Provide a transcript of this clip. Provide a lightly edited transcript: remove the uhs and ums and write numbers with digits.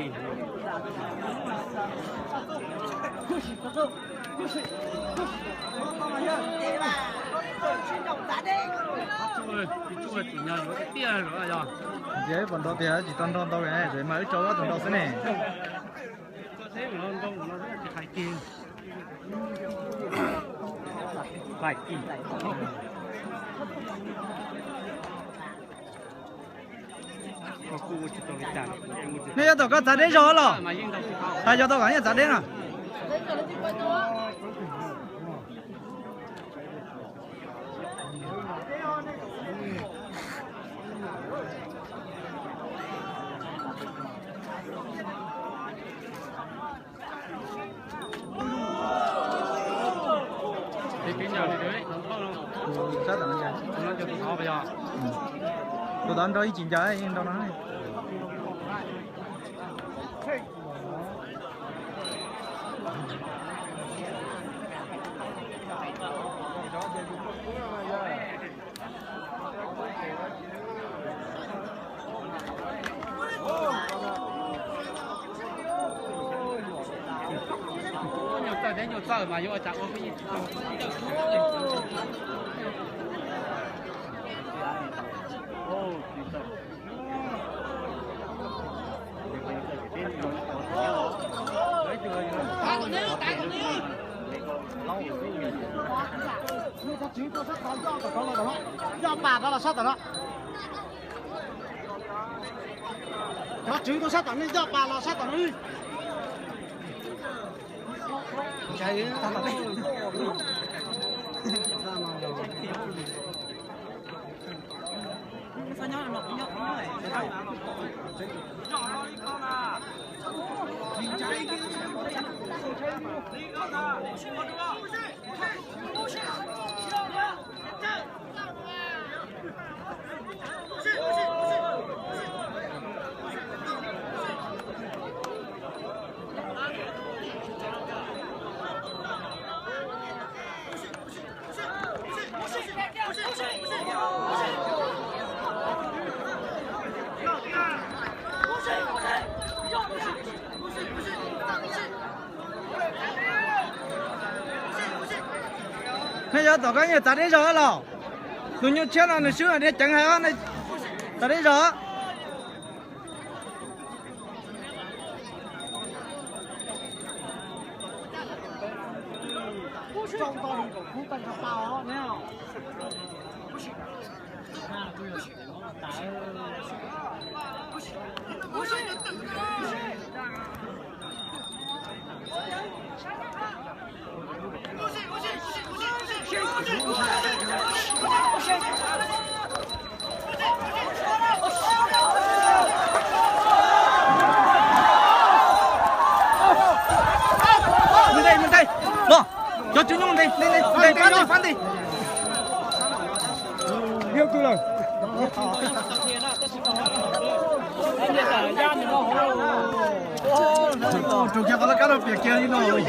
tiền. Chú ơi, chủ nhà nó tiền rồi à? Dễ còn đâu thì chỉ toàn đâu đâu cái rồi mới cho toàn đâu thế này. Thế mà nó rất là tiền. Phải tiền. Nè giờ tao có giá đến rồi lo. Tại giờ tao cái giá đến à? Thì cái nhà này đấy, nó không Sao tao nói nó cho tụi họ bây giờ. tôi đoán đó ý chính trái nhưng đâu nói. Nhiều tờ mà nhưng mà chẳng có cái gì. Do bà đó là sát rồi đó. Nó chữ tôi sát rồi, do bà là sát rồi đi. Chạy thằng nào đi. Sao nhóc này. Nè giờ tao cái giá đến rồi lo. Tôi nhớ chết là nó sửa để chẳng hay này. Giá đến rồi. Trong to thì cũng không cần bao đó nghe không? Mình đây. Lo. Cho chú nhung đây. Đây phán đi. Yêu tôi rồi. Chủ kia có là cá đâu việc kia đi rồi.